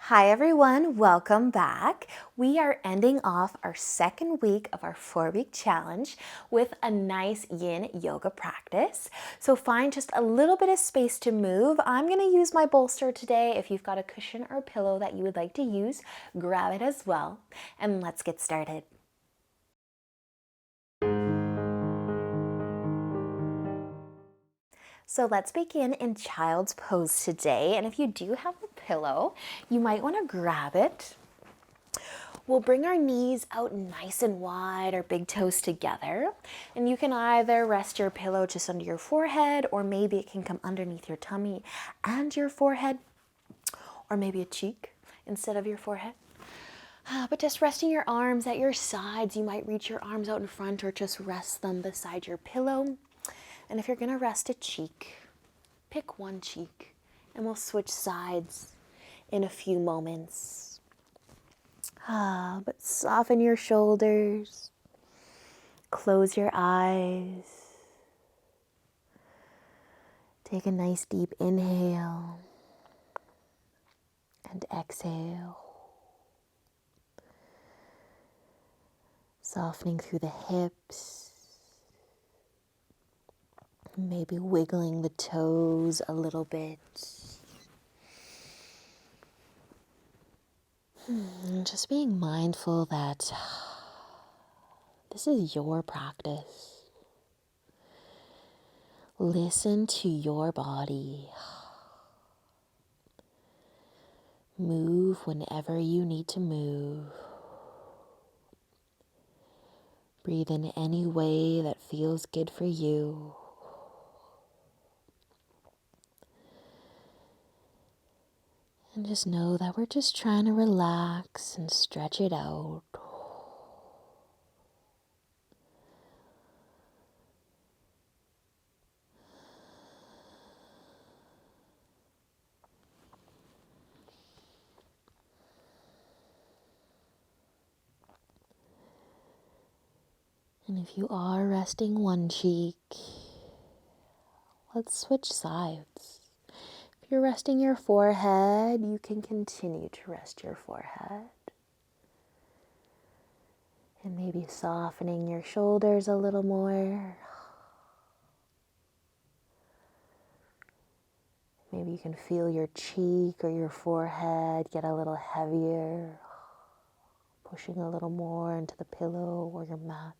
Hi everyone, welcome back. We are ending off our second week of our 4-week challenge with a nice yin yoga practice. So find just a little bit of space to move. I'm going to use my bolster today. If you've got a cushion or a pillow that you would like to use, grab it as well. And let's get started. So let's begin in child's pose today. And if you do have a pillow, you might want to grab it. We'll bring our knees out nice and wide, our big toes together. And you can either rest your pillow just under your forehead, or maybe it can come underneath your tummy and your forehead, or maybe a cheek instead of your forehead. But just resting your arms at your sides, you might reach your arms out in front or just rest them beside your pillow. And if you're gonna rest a cheek, pick one cheek and we'll switch sides in a few moments. But soften your shoulders, close your eyes, take a nice deep inhale and exhale, softening through the hips, maybe wiggling the toes a little bit. And just being mindful that this is your practice. Listen to your body. Move whenever you need to move. Breathe in any way that feels good for you. And just know that we're just trying to relax and stretch it out. And if you are resting one cheek, let's switch sides. If you're resting your forehead, you can continue to rest your forehead. And maybe softening your shoulders a little more. Maybe you can feel your cheek or your forehead get a little heavier, pushing a little more into the pillow or your mat.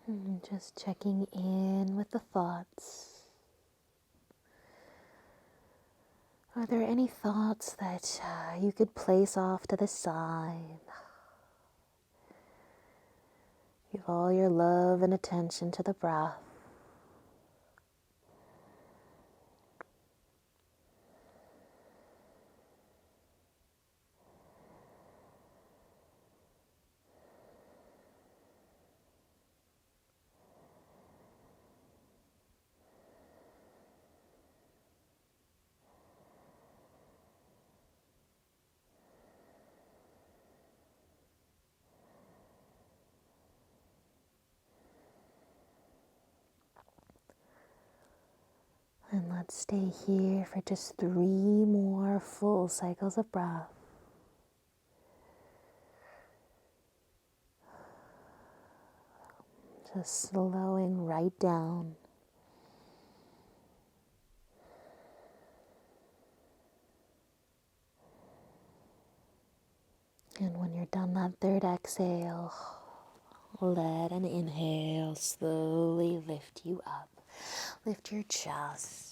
And just checking in with the thoughts. Are there any thoughts that you could place off to the side? Give all your love and attention to the breath. And let's stay here for just 3 more full cycles of breath. Just slowing right down. And when you're done that 3rd exhale, let an inhale slowly lift you up. Lift your chest.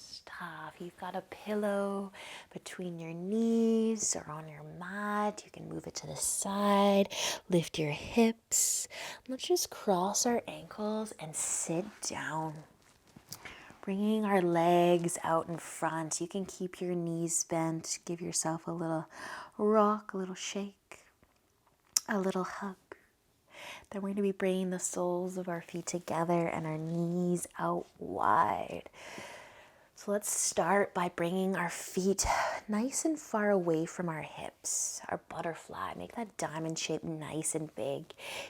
If you've got a pillow between your knees or on your mat, you can move it to the side. Lift your hips. Let's just cross our ankles and sit down. Bringing our legs out in front. You can keep your knees bent. Give yourself a little rock, a little shake, a little hug. Then we're going to be bringing the soles of our feet together and our knees out wide. So let's start by bringing our feet nice and far away from our hips, our butterfly. Make that diamond shape nice and big.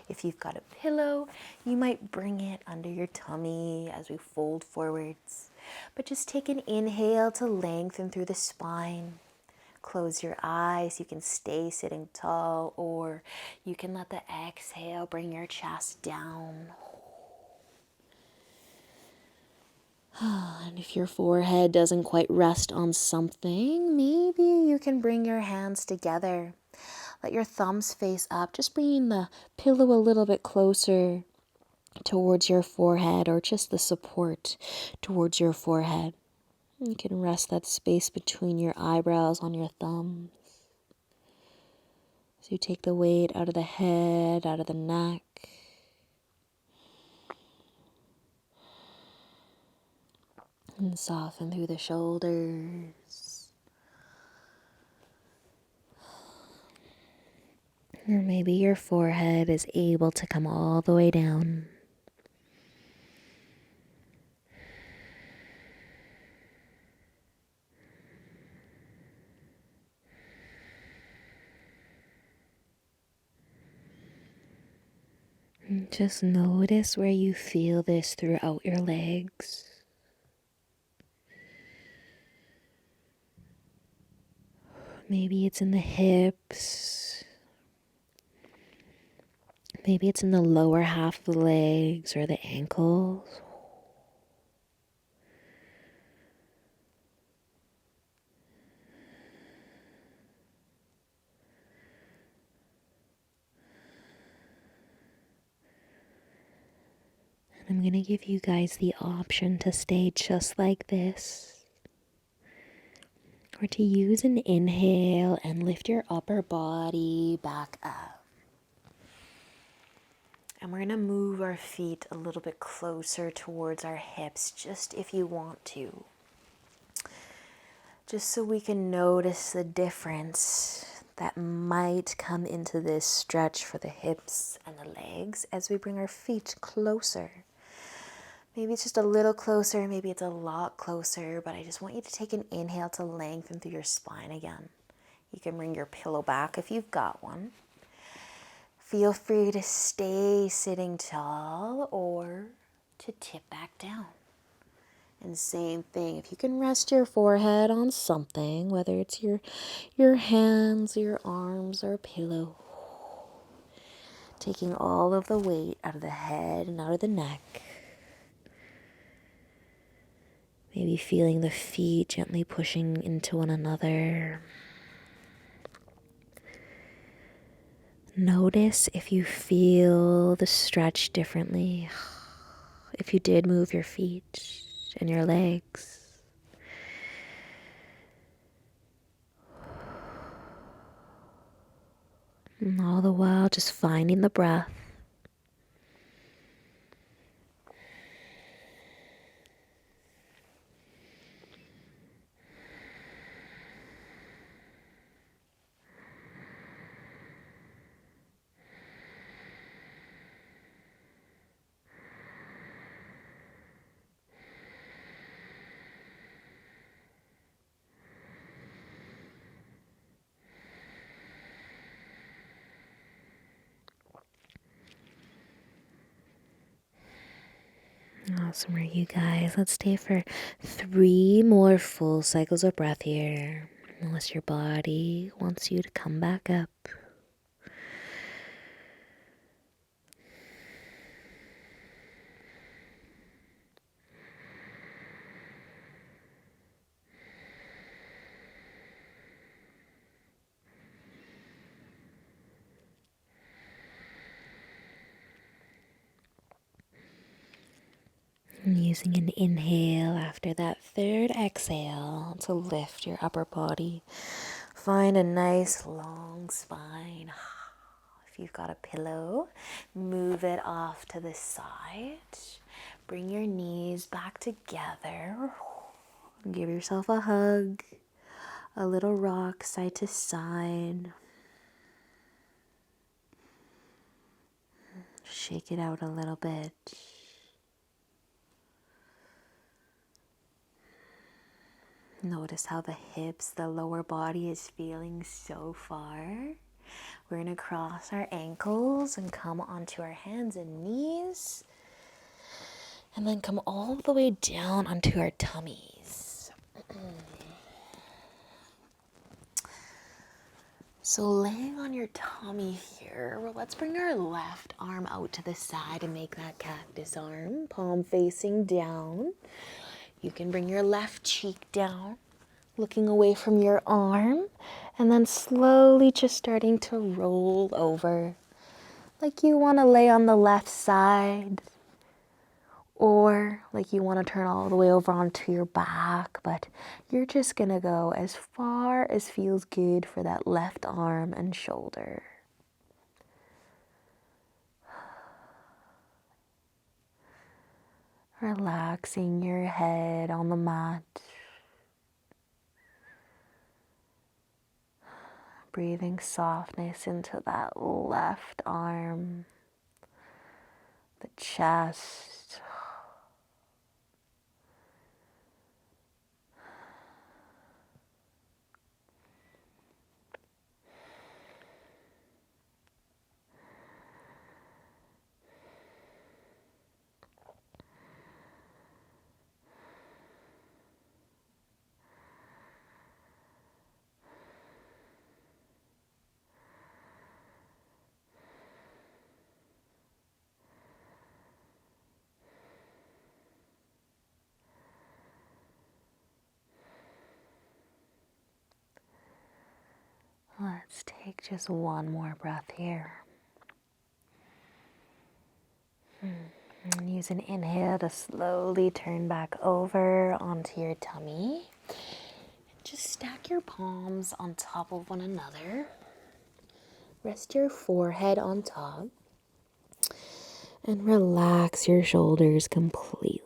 If you've got a pillow, you might bring it under your tummy as we fold forwards. But just take an inhale to lengthen through the spine. Close your eyes. You can stay sitting tall, or you can let the exhale bring your chest down. And if your forehead doesn't quite rest on something, maybe you can bring your hands together. Let your thumbs face up, just bringing the pillow a little bit closer towards your forehead, or just the support towards your forehead. You can rest that space between your eyebrows on your thumbs. So you take the weight out of the head, out of the neck. And soften through the shoulders. Or maybe your forehead is able to come all the way down. And just notice where you feel this throughout your legs. Maybe it's in the hips. Maybe it's in the lower half of the legs or the ankles. And I'm going to give you guys the option to stay just like this, or to use an inhale and lift your upper body back up. And we're going to move our feet a little bit closer towards our hips, just if you want to. Just so we can notice the difference that might come into this stretch for the hips and the legs as we bring our feet closer. Maybe it's just a little closer, maybe it's a lot closer, but I just want you to take an inhale to lengthen through your spine again. You can bring your pillow back if you've got one. Feel free to stay sitting tall or to tip back down. And same thing, if you can rest your forehead on something, whether it's your hands, your arms, or a pillow, taking all of the weight out of the head and out of the neck. Maybe feeling the feet gently pushing into one another. Notice if you feel the stretch differently. If you did move your feet and your legs. And all the while just finding the breath. Awesome, you guys. Let's stay for 3 more full cycles of breath here, unless your body wants you to come back up. And using an inhale after that third exhale to lift your upper body. Find a nice long spine. If you've got a pillow, move it off to the side. Bring your knees back together. Give yourself a hug, a little rock side to side. Shake it out a little bit. Notice how the hips, the lower body is feeling so far. We're going to cross our ankles and come onto our hands and knees. And then come all the way down onto our tummies. So laying on your tummy here, well, let's bring our left arm out to the side and make that cactus arm, palm facing down. You can bring your left cheek down, looking away from your arm, and then slowly just starting to roll over, like you want to lay on the left side, or like you want to turn all the way over onto your back, but you're just going to go as far as feels good for that left arm and shoulder. Relaxing your head on the mat. Breathing softness into that left arm, the chest. Let's take just one more breath here. And use an inhale to slowly turn back over onto your tummy. Just stack your palms on top of one another. Rest your forehead on top. And relax your shoulders completely.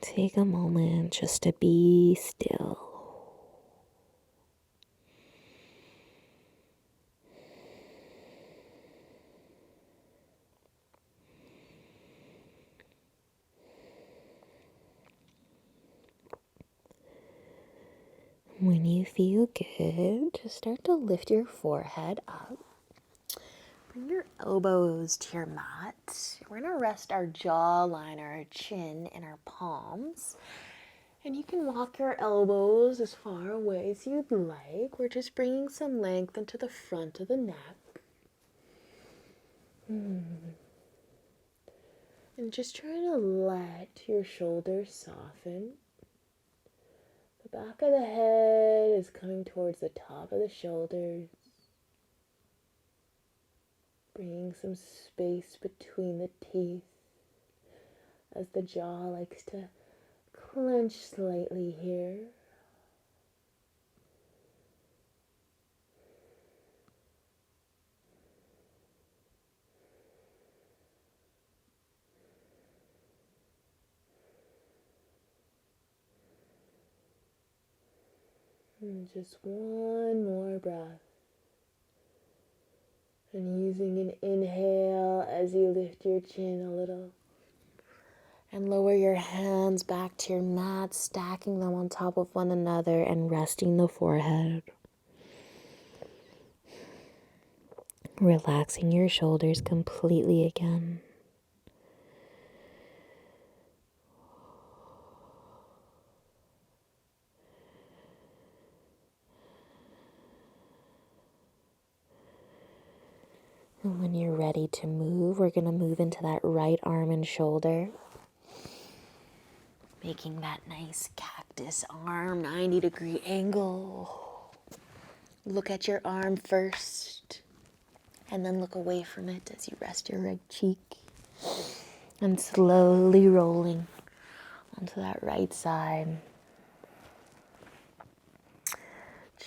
Take a moment just to be still. When you feel good, just start to lift your forehead up. Bring your elbows to your mat. We're going to rest our jawline or our chin in our palms. And you can walk your elbows as far away as you'd like. We're just bringing some length into the front of the neck. And just try to let your shoulders soften. The back of the head is coming towards the top of the shoulders. Bringing some space between the teeth as the jaw likes to clench slightly here. And just one more breath. And using an inhale as you lift your chin a little. And lower your hands back to your mat, stacking them on top of one another and resting the forehead. Relaxing your shoulders completely again. And when you're ready to move, we're going to move into that right arm and shoulder. Making that nice cactus arm, 90-degree angle. Look at your arm first, and then look away from it as you rest your right cheek. And slowly rolling onto that right side.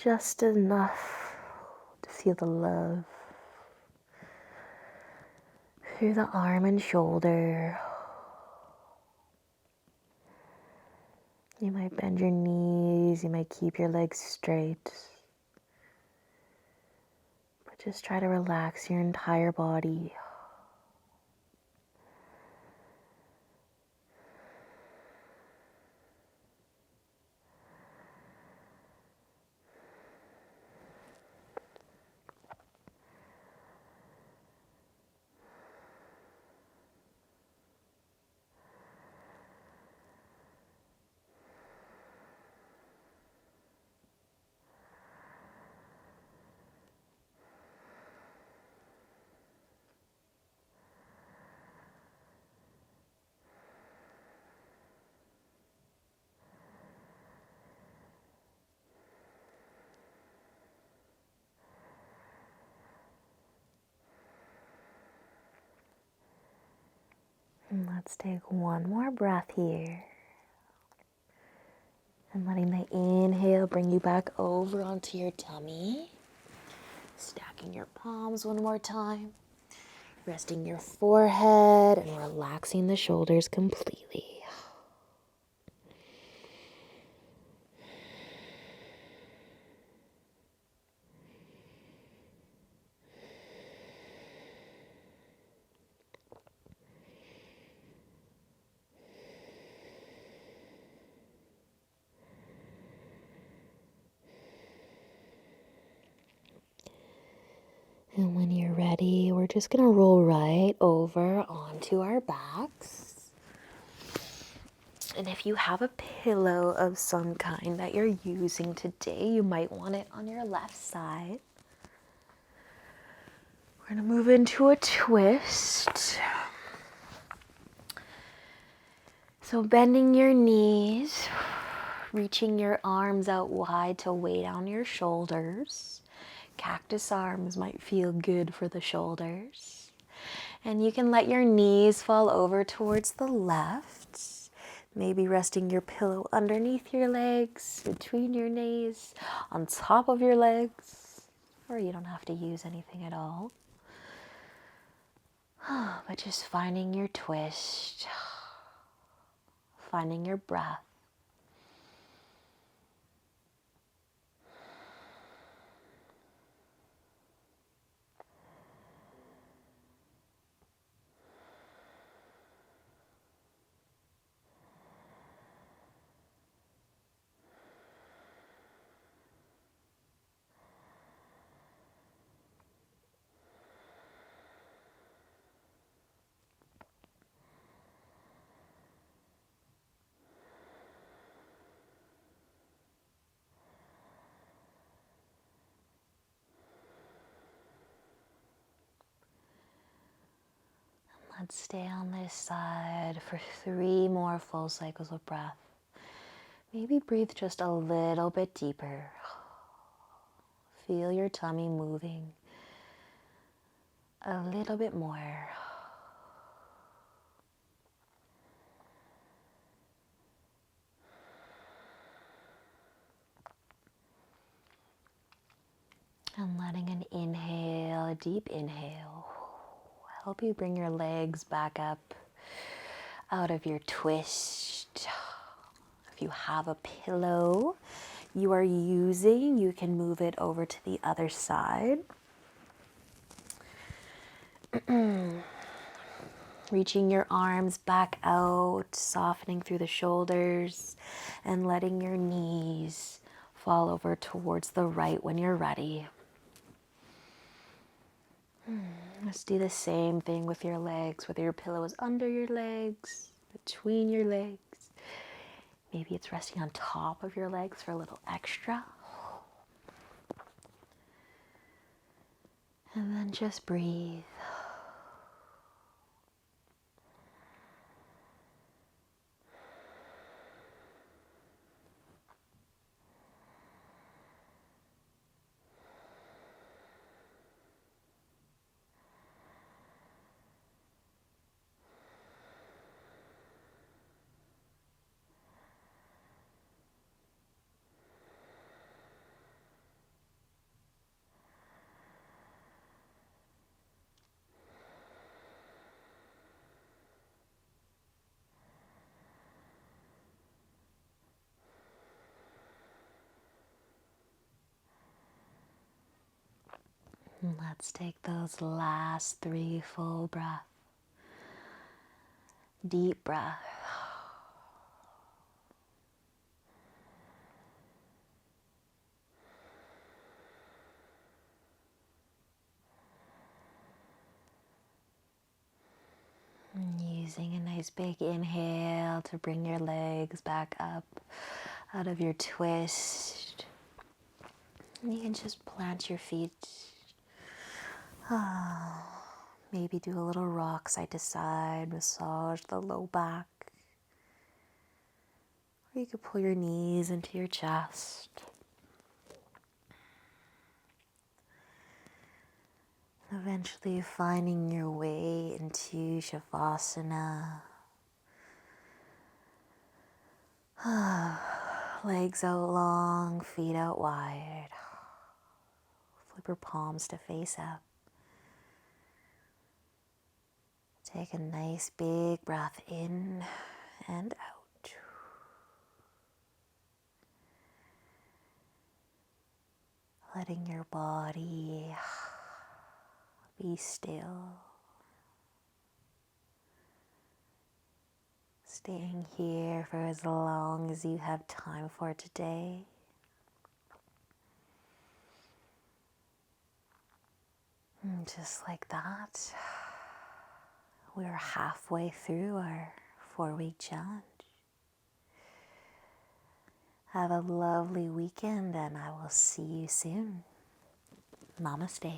Just enough to feel the love through the arm and shoulder. You might bend your knees, you might keep your legs straight. Just try to relax your entire body. And let's take one more breath here. And letting the inhale bring you back over onto your tummy. Stacking your palms one more time. Resting your forehead and relaxing the shoulders completely. And when you're ready, we're just going to roll right over onto our backs. And if you have a pillow of some kind that you're using today, you might want it on your left side. We're going to move into a twist. So bending your knees, reaching your arms out wide to weigh down your shoulders. Cactus arms might feel good for the shoulders. And you can let your knees fall over towards the left. Maybe resting your pillow underneath your legs, between your knees, on top of your legs. Or you don't have to use anything at all. But just finding your twist. Finding your breath. Let's stay on this side for 3 more full cycles of breath. Maybe breathe just a little bit deeper. Feel your tummy moving a little bit more. And letting an inhale, a deep inhale, help you bring your legs back up out of your twist. If you have a pillow you are using, you can move it over to the other side. Reaching your arms back out, softening through the shoulders, and letting your knees fall over towards the right when you're ready. Let's do the same thing with your legs, whether your pillow is under your legs, between your legs. Maybe it's resting on top of your legs for a little extra. And then just breathe. And let's take those last 3 full breaths. Deep breath. And using a nice big inhale to bring your legs back up out of your twist. And you can just plant your feet. Maybe do a little rock side to side, massage the low back. Or you could pull your knees into your chest. Eventually finding your way into Shavasana. Legs out long, feet out wide. Flip your palms to face up. Take a nice big breath in and out. Letting your body be still. Staying here for as long as you have time for today. And just like that, we're halfway through our 4-week challenge. Have a lovely weekend and I will see you soon. Namaste.